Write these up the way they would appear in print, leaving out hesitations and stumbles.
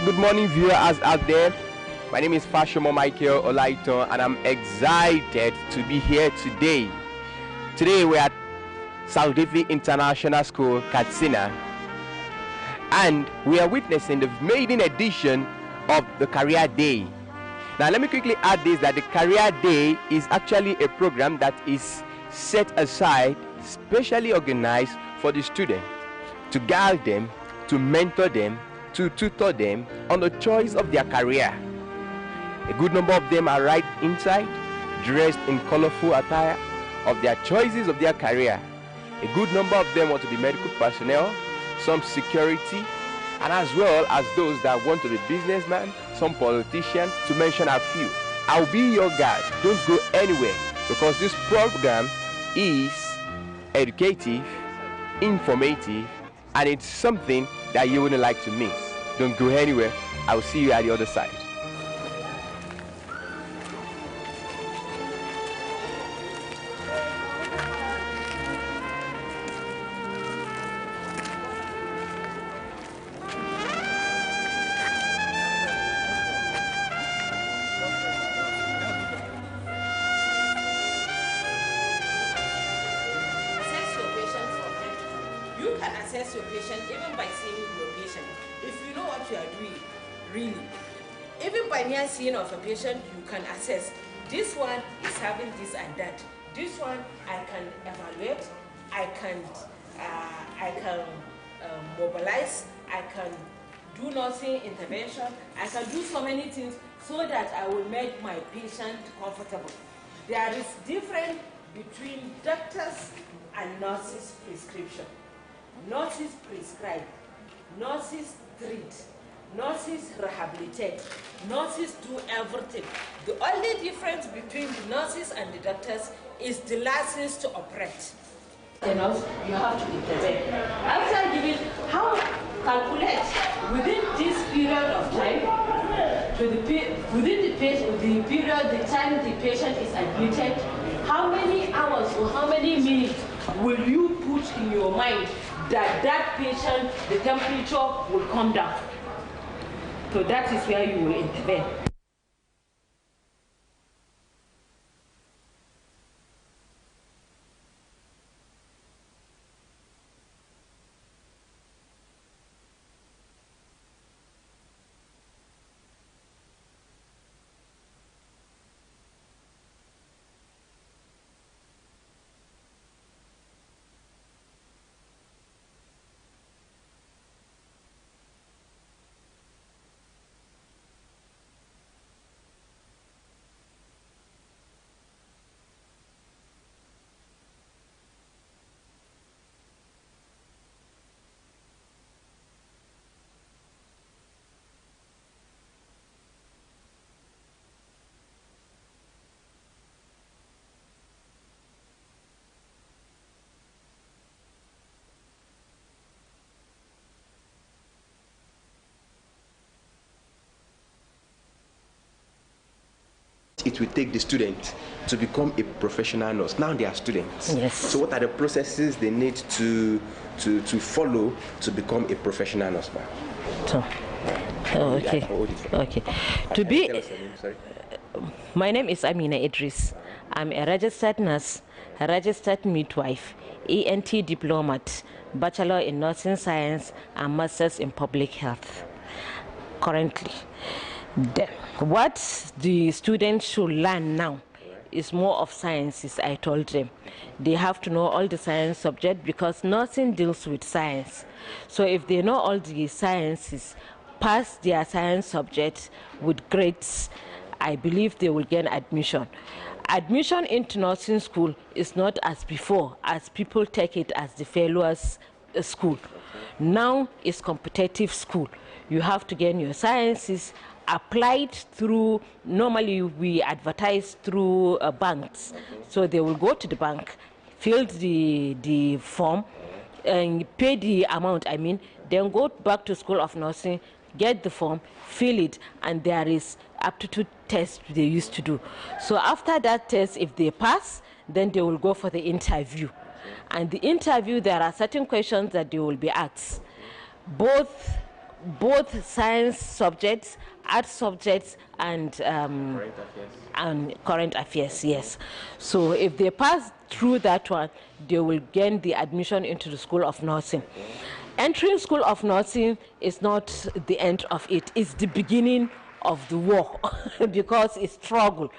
Good morning, viewers out there. My name is Fashomo Michael Olaito, and I'm excited to be here today. Today we're at Saldefi International School, Katsina, and we are witnessing the maiden edition of the Career Day. Now, let me quickly add this: that the Career Day is actually a program that is set aside, specially organized for the students to guide them, to mentor them, to tutor them on the choice of their career. A good number of them are right inside, dressed in colorful attire of their choices of their career. A good number of them want to be medical personnel, some security, and as well as those that want to be businessmen, some politicians, to mention a few. I'll be your guide. Don't go anywhere, because this program is educative, informative, and it's something that you wouldn't like to miss. Don't go anywhere. I'll see you at the other side. You can assess your patient even by seeing your patient. If you know what you are doing, really. Even by mere seeing of a patient, you can assess. This one is having this and that. This one I can evaluate. I can mobilize. I can do nursing intervention. I can do so many things so that I will make my patient comfortable. There is difference between doctors and nurses' prescription. Nurses prescribe, nurses treat, nurses rehabilitate, nurses do everything. The only difference between the nurses and the doctors is the license to operate. You have to intervene. After giving, calculate within this period of time, within the time the patient is admitted, how many hours or how many minutes will you put in your mind that patient, the temperature will come down? So that is where you will intervene. It will take the student to become a professional nurse. Now they are students. Yes. So what are the processes they need to follow to become a professional nurse? So, okay. Okay. To be, my name is Amina Idris. I'm a registered nurse, a registered midwife, ENT diplomat, bachelor in nursing science, and master's in public health. Currently, what the students should learn now is more of sciences. I told them they have to know all the science subjects, because nursing deals with science. So if they know all the sciences, pass their science subjects with grades, I believe they will gain admission. Admission into nursing school is not as before, as people take it as the failures school. Now it's competitive school. You have to gain your sciences applied through, normally we advertise through banks. So they will go to the bank, fill the form, and pay the amount, then go back to School of Nursing, get the form, fill it, and there is aptitude test they used to do. So after that test, if they pass, then they will go for the interview. And the interview, there are certain questions that they will be asked. Both both science subjects, art subjects, and current affairs, yes. So if they pass through that one, they will gain the admission into the School of Nursing. Entering School of Nursing is not the end of it, it's the beginning of the war because it's struggle.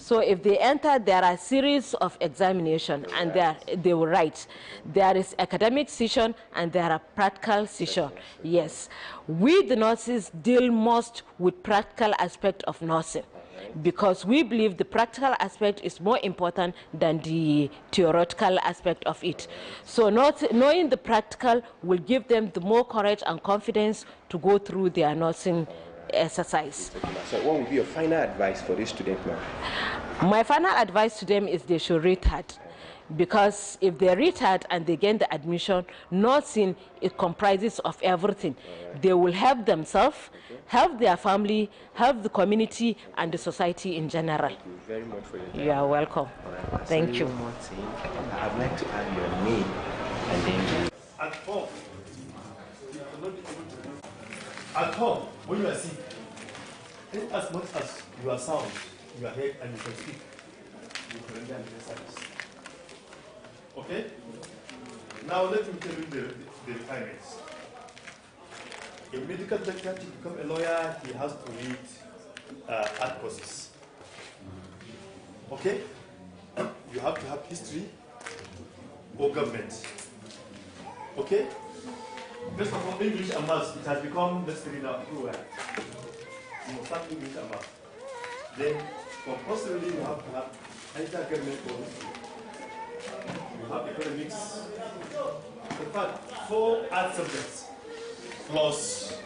So if they enter, there are a series of examination and they will write. There is academic session and there are practical session. Yes, we the nurses deal most with practical aspect of nursing because we believe the practical aspect is more important than the theoretical aspect of it. So knowing the practical will give them the more courage and confidence to go through their nursing exercise. So what would be your final advice for this student, ma'am? My final advice to them is they should read hard, because if they read hard and they gain the admission, nursing, it comprises of everything. They will help themselves, help their family, help the community and the society in general. Thank you very much for your time. You are welcome. Thank you. One more thing. I'd like to have your name and then at home, you cannot be able to do. At home, when you are sick, as much as you are sound, you are head and you can speak, you can render an service. Okay? Now let me tell you the requirements. A medical doctor to become a lawyer, he has to read art courses. Okay? You have to have history or government. Okay? First of all, English and maths, it has become necessary now everywhere. You must have English and maths. Then, compulsorily, you have to have either government or history. You have economics. In fact, 4 art subjects plus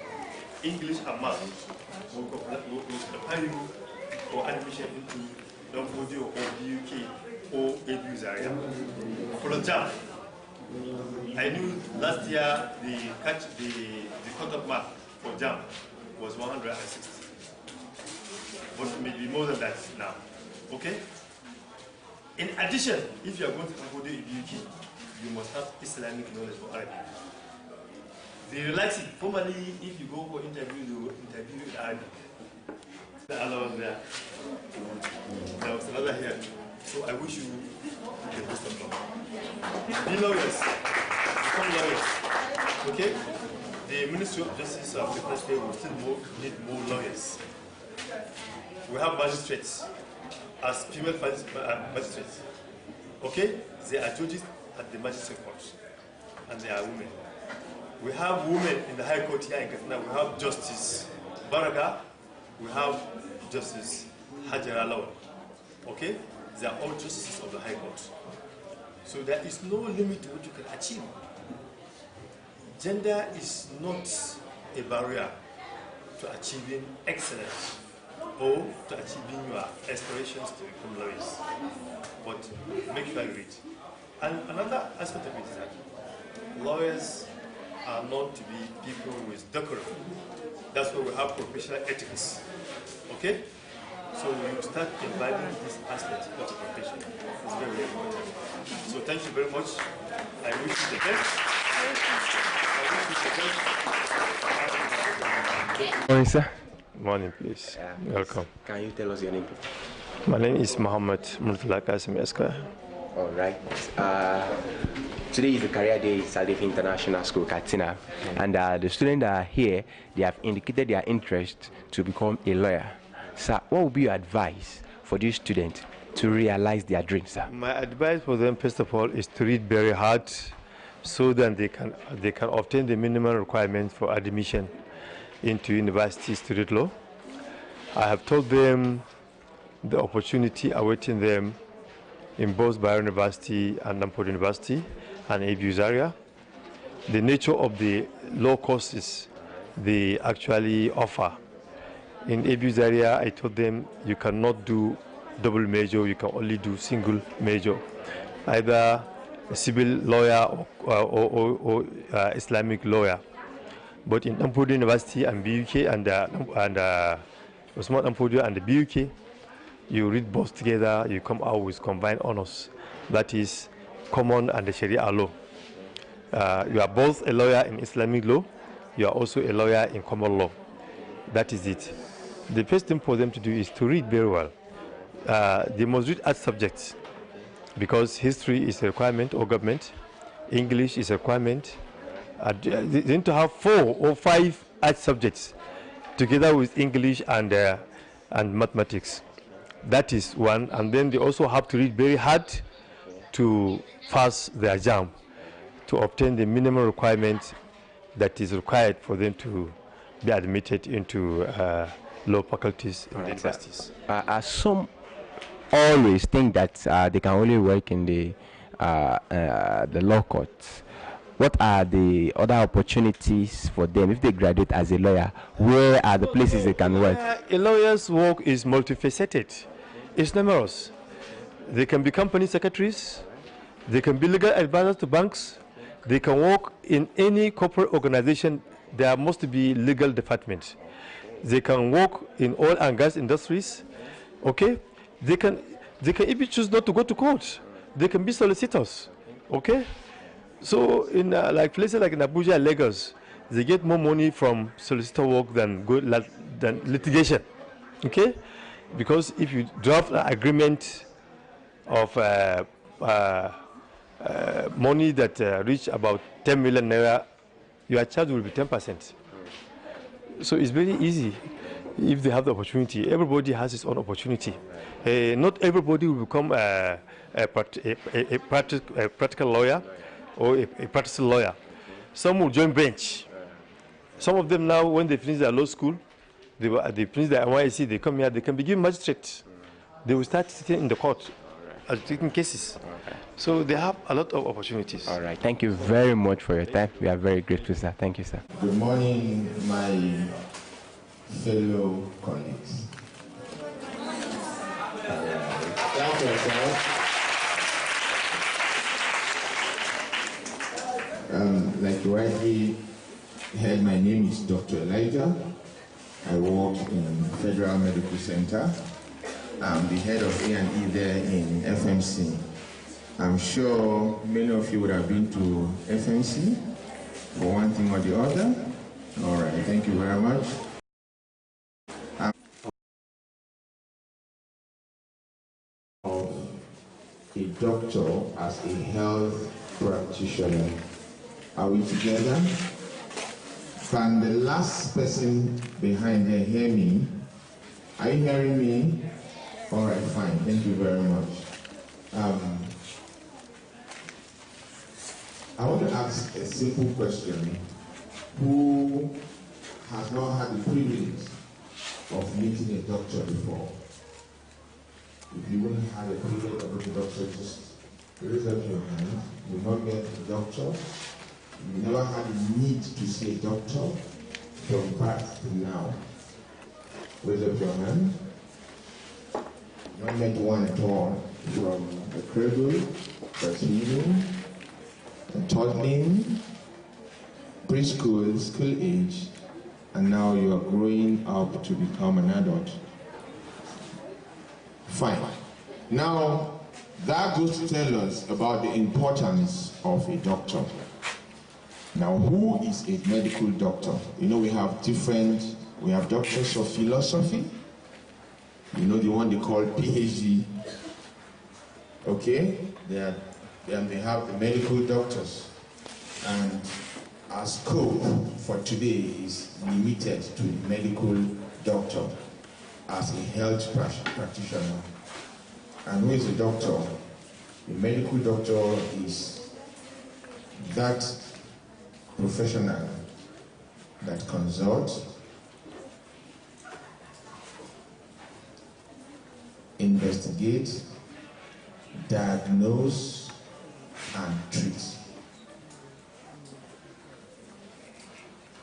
English and maths will prepare you for admission into Donfodio or BUK or ABU's area. For example, I knew last year the cut-off mark for JAM was 160, but maybe more than that now. Okay? In addition, if you are going to Donfodio or BUK, you must have Islamic knowledge for Arabic. They relax it. Formally, if you go for interview, they will interview in Arabic. The other one there. There was another here. So I wish you the best of luck. Be lawyers. Become lawyers. Okay? The Ministry of Justice of the country will still need more lawyers. We have magistrates as female magistrates. Okay? They are judges at the magistrate court. And they are women. We have women in the High Court here in Katsina. We have Justice Baraka. We have Justice Hajara Lawan. Okay? They are all justices of the High Court. So there is no limit to what you can achieve. Gender is not a barrier to achieving excellence or to achieving your aspirations to become lawyers. But make sure you read. And another aspect of it is that lawyers are known to be people with decorum. That's why we have professional ethics. Okay? So you start imbibing this aspect of the profession. It's very, very important. So thank you very much. I wish you the best. morning, sir. Morning, please. Welcome. Can you tell us your name, please? My name is Muhammad Murtala Qasim Esquire. All right. Today is the career day at Saldefi International School, Katsina, and the students that are here, they have indicated their interest to become a lawyer. Sir, what would be your advice for these students to realize their dreams, sir? My advice for them, first of all, is to read very hard so that they can obtain the minimum requirements for admission into university student law. I have told them the opportunity awaiting them in both Bayer University and Nampo University and ABU Zaria. The nature of the law courses they actually offer. In ABU Zaria, I told them you cannot do double major, you can only do single major, either a civil lawyer or Islamic lawyer. But in Nampo University and BUK and Osman Nampo and the BUK, you read both together, you come out with combined honors. That is common and the Sharia law. You are both a lawyer in Islamic law you are also a lawyer in common law. That is it. The first thing for them to do is to read very well. They must read art subjects because history is a requirement of government, English is a requirement. They need to have 4 or 5 art subjects together with English and mathematics. That is one. And then they also have to read very hard to pass the exam, to obtain the minimum requirement that is required for them to be admitted into law faculties in the universities. Some always think that they can only work in the law courts. What are the other opportunities for them if they graduate as a lawyer? Where are the places they can work? A lawyer's work is multifaceted. It's numerous. They can be company secretaries. They can be legal advisors to banks. They can work in any corporate organization. There must be legal department. They can work in oil and gas industries. Okay, they can even choose not to go to court. They can be solicitors. Okay, so in like places like in Abuja and Lagos, they get more money from solicitor work than litigation. Okay, because if you draft an agreement of money that reach about 10 million naira, your charge will be 10%. So it's very easy if they have the opportunity. Everybody has his own opportunity. Not everybody will become a practical lawyer or a practicing lawyer. Some will join bench. Some of them now, when they finish their law school, they finish their NYSC, they come here, they can begin magistrates. They will start sitting in the court, taking cases. Okay. So they have a lot of opportunities. All right. Thank you very much for your time. We are very grateful, sir. Thank you, sir. Good morning, my fellow colleagues. Thank you, sir. Like you rightly heard, my name is Dr. Elijah. I work in Federal Medical Center. I'm the head of A&E there in FMC. I'm sure many of you would have been to FMC for one thing or the other. All right, thank you very much. A doctor as a health practitioner. Are we together? Can the last person behind there hear me? Are you hearing me? All right, fine. Thank you very much. I want to ask a simple question. Who has not had the privilege of meeting a doctor before? If you wouldn't have a privilege of meeting a doctor, just raise up your hand. You will not get a doctor. You never had a need to see a doctor from birth to now. Raise up your hand. Not met one at all from the cradle, breastfeeding, toddling, preschool, school age, and now you are growing up to become an adult. Fine. Now, that goes to tell us about the importance of a doctor. Now, who is a medical doctor? You know, we have doctors of philosophy. You know, the one they call PhD. Okay? Then they have the medical doctors. And our scope for today is limited to the medical doctor as a health practitioner. And who is a doctor? The medical doctor is that professional that consults, investigate, diagnose, and treat.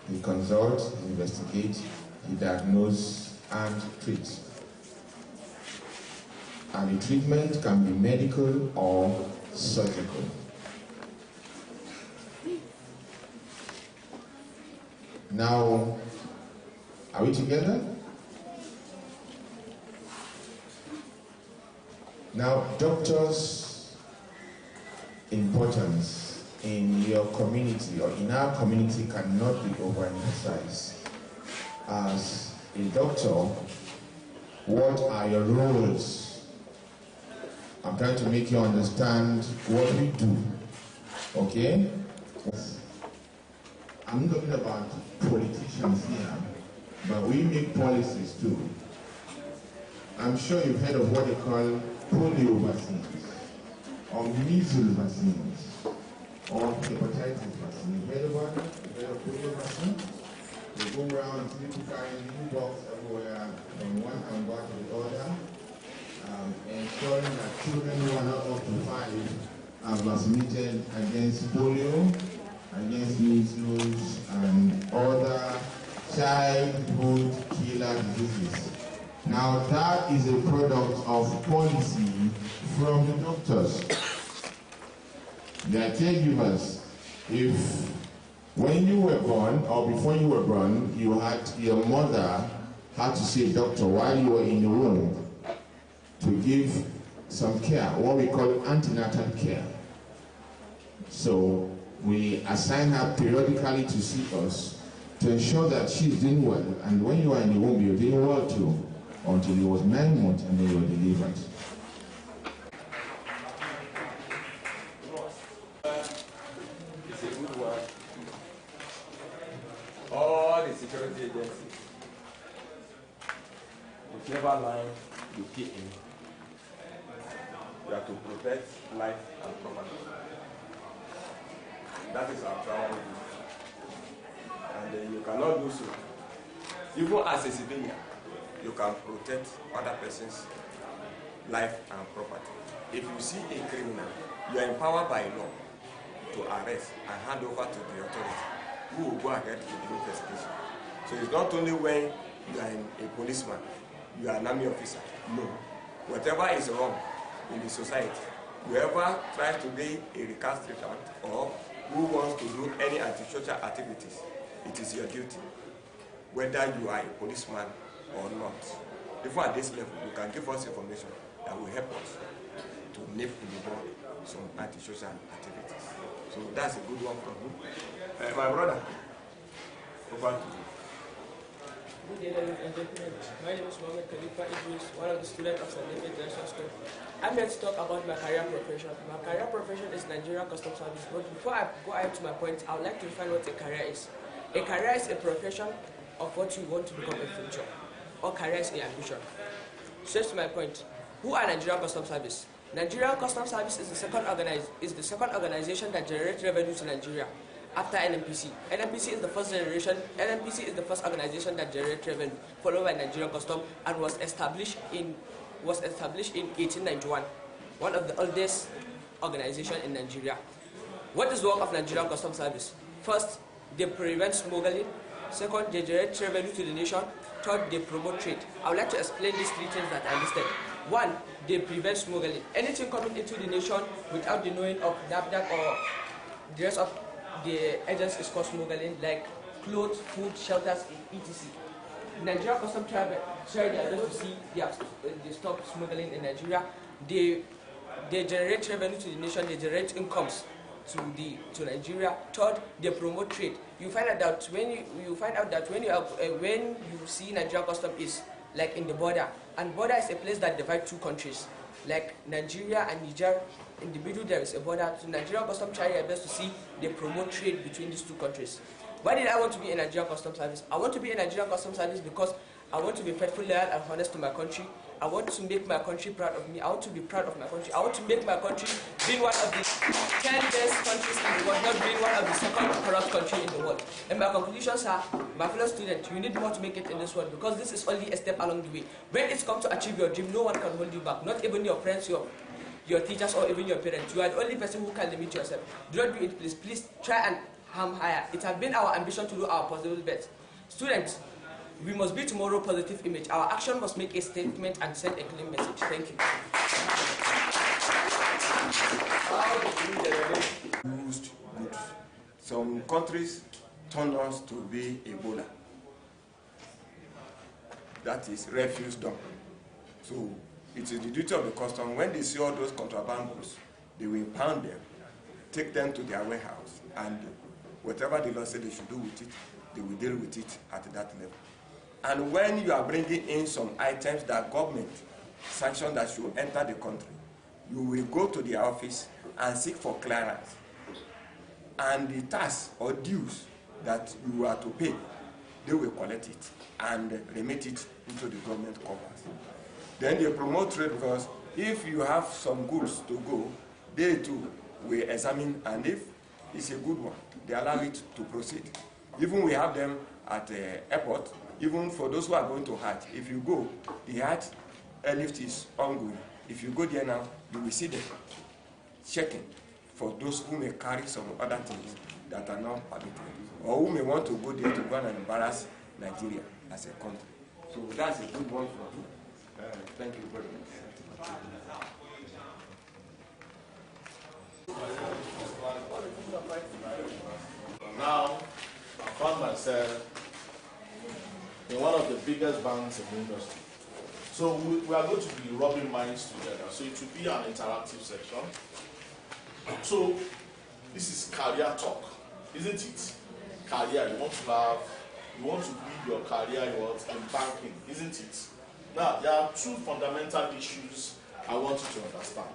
He consults, investigates, he diagnoses, and treats. And the treatment can be medical or surgical. Now, are we together? Now, doctors' importance in your community or in our community cannot be overemphasized. As a doctor, what are your roles? I'm trying to make you understand what we do, okay? I'm not talking about politicians here, but we make policies too. I'm sure you've heard of what they call polio vaccines, or measles vaccines, or hepatitis vaccine. You've heard about it? You've heard of polio vaccine? They go around people carrying new box everywhere from one angle to the other, ensuring that children who are not up to 5 are vaccinated against polio, against measles, and other childhood killer diseases. Now that is a product of policy from the doctors. They are caregivers. If when you were born or before you were born, your mother had to see a doctor while you were in the womb to give some care, what we call antenatal care. So we assign her periodically to see us to ensure that she's doing well. And when you are in the womb, you're doing well too, until you was 9 months and then you were delivered. It's a good one. All the security agencies, the clever line you key in, you have to protect life and property. That is our primary duty. And you cannot do so. Even as a civilian, you can protect other person's life and property. If you see a criminal, you are empowered by law to arrest and hand over to the authority, who will go ahead with the investigation. So it's not only when you are a policeman, you are an army officer. No. Whatever is wrong in the society, whoever tries to be a recalcitrant or who wants to do any antisocial activities, it is your duty, whether you are a policeman or not. Even at this level, you can give us information that will help us to nip in the bud some antisocial activities. So that's a good one from you. My brother, over to you. Good day, ladies and gentlemen. My name is Mohammed Khalifa Idris, one of the students of Saldefi International School. I'm here to talk about my career profession. My career profession is Nigerian Customs Service. But before I go ahead to my point, I would like to define what a career is. A career is a profession of what you want to become in the future, or career is an ambition. Straight to my point, who are Nigerian Customs Service? Nigerian Customs Service is the second organization that generates revenue to Nigeria after NNPC. NNPC is the first generation. NNPC is the first organization that generates revenue, followed by Nigerian Customs, and was established in 1891. One of the oldest organizations in Nigeria. What is the work of Nigerian Customs Service? First, they prevent smuggling. Second, they generate revenue to the nation. Third, they promote trade. I would like to explain these 3 things that I listed. 1, they prevent smuggling. Anything coming into the nation without the knowing of NAFDAC or the rest of the agents is called smuggling, like clothes, food, shelters, etc. Nigeria Customs try their best to see they stop smuggling in Nigeria. They generate revenue to the nation. They generate incomes to Nigeria. Third, they promote trade. You find out that when you see Nigeria Customs is like in the border, and border is a place that divides 2 countries, like Nigeria and Niger. In the middle there is a border. So Nigerian Customs try their best to see they promote trade between these 2 countries. Why did I want to be in Nigerian Customs Service? I want to be in Nigerian Customs Service because I want to be faithful, loyal, and honest to my country. I want to make my country proud of me. I want to be proud of my country. I want to make my country being one of the 10 best countries in the world, not being one of the second corrupt country in the world. And my conclusions are, my fellow students, you need more to make it in this world, because this is only a step along the way. When it's come to achieve your dream, no one can hold you back. Not even your friends, your teachers, or even your parents. You are the only person who can limit yourself. Do not do it, please. Please try and aim higher. It has been our ambition to do our possible best. Students, we must be tomorrow's positive image. Our action must make a statement and send a clean message. Thank you. How do we generate used goods? Some countries turn us to be Ebola. That is refuse dump. So it is the duty of the custom, when they see all those contraband goods, they will impound them take them to their warehouse, and whatever the law said they should do with it, they will deal with it at that level. And when you are bringing in some items that government sanctioned that should enter the country, you will go to the office and seek for clearance. And the tax or dues that you are to pay, they will collect it and remit it into the government coffers. Then they promote trade, because if you have some goods to go, they too will examine, and if it's a good one, they allow it to proceed. Even we have them at the airport, even for those who are going to Hajj. If you go, the Hajj airlift is ongoing. If you go there now, you will see them checking for those who may carry some other things that are not permitted, or who may want to go there to go and embarrass Nigeria as a country. So that's a good one for you. Thank you very much. Now, I found myself in one of the biggest banks in the industry. So we are going to be rubbing minds together. So it will be an interactive section. So this is career talk, isn't it? Career, you want to build your career in banking, isn't it? Now, there are two fundamental issues I want you to understand.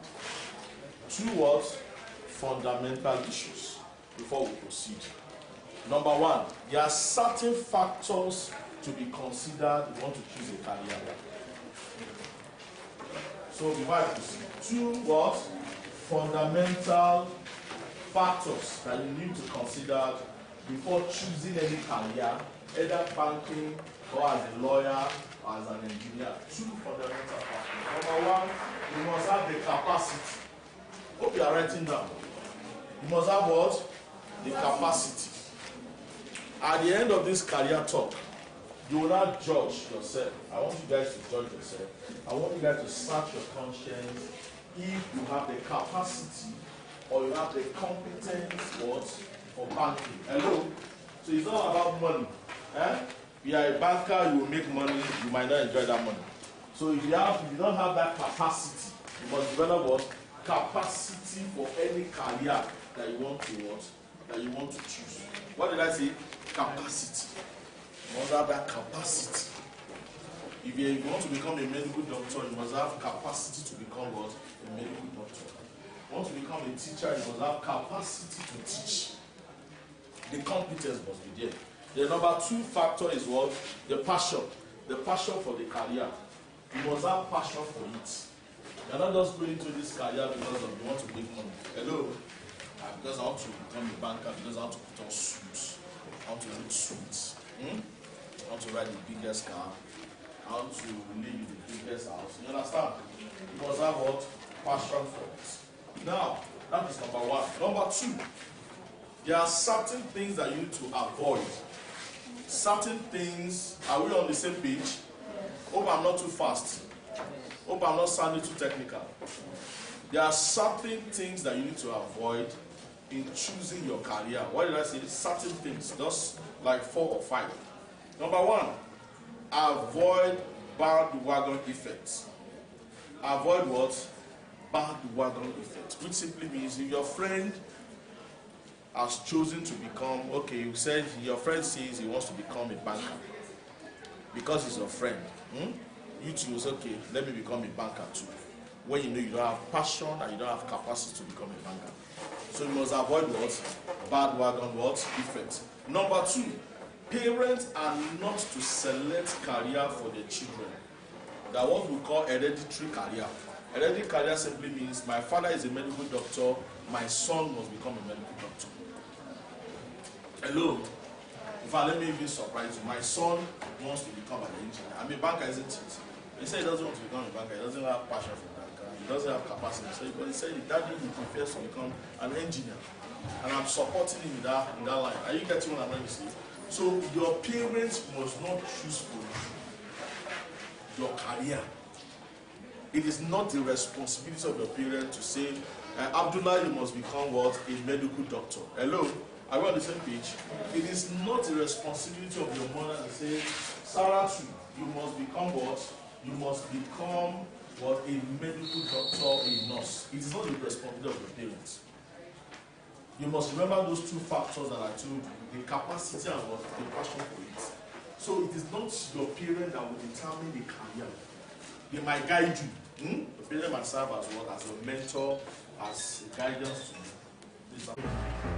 Two what? Fundamental issues before we proceed. Number one, there are certain factors to be considered if you want to choose a career. So before I proceed, two what? Fundamental factors that you need to consider before choosing any career, either banking or as a lawyer or as an engineer. Two fundamental factors. Number one, you must have the capacity. Hope you are writing down. You must have what? The capacity. At the end of this career talk, you will not judge yourself. I want you guys to judge yourself. I want you guys to search your conscience if you have the capacity or you have the competence for banking. Hello? So it's not about money. If you are a banker, you will make money, you might not enjoy that money. So if you don't have that capacity, you must develop what? Capacity for any career that you want to choose. What did I say? Capacity. You must have that capacity. If you want to become a medical doctor, you must have capacity to become what? A medical doctor. If you want to become a teacher, you must have capacity to teach. The competence must be there. The number two factor is what? The passion. The passion for the career. You must have passion for it. You're not just going into this career because you want to make money. Hello? Because I want to become a banker, because I want to put on suits. I want to look sweet. I want to ride the biggest car. I want to live in the biggest house. You understand? You must have what? Passion for it. Now, that is number one. Number two, there are certain things that you need to avoid. Certain things, are we on the same page? Hope I'm not too fast. Hope I'm not sounding too technical. There are certain things that you need to avoid in choosing your career. What did I say? Certain things, just like 4 or 5. Number one, avoid bandwagon effects. Avoid what? Bandwagon effect, which simply means if your friend has chosen to become, okay, you said your friend says he wants to become a banker because he's your friend. You too say, okay, let me become a banker too. When you know you don't have passion and you don't have capacity to become a banker. So you must avoid what? Bandwagon what? Effect. Number two, parents are not to select career for their children. That what we call hereditary career. Hereditary career simply means my father is a medical doctor, my son must become a medical doctor. Hello? In fact, let me even surprise you. My son wants to become an engineer. I'm a banker, isn't it? He said he doesn't want to become a banker. He doesn't have passion for banker. He doesn't have capacity. So, but he said daddy, he prefers to become an engineer. And I'm supporting him in that line. Are you getting what I'm trying to say? So your parents must not choose for you your career. It is not the responsibility of your parents to say, Abdullah, you must become what? A medical doctor. Hello? Are we on the same page? It is not the responsibility of your mother to say, Sarah, you must become what? You must become what? A medical doctor, a nurse. It is not the responsibility of your parents. You must remember those two factors that I told you, the capacity and what the passion for it. So it is not your parent that will determine the career. They might guide you. Your parent might serve as what? As a mentor, as a guidance to you.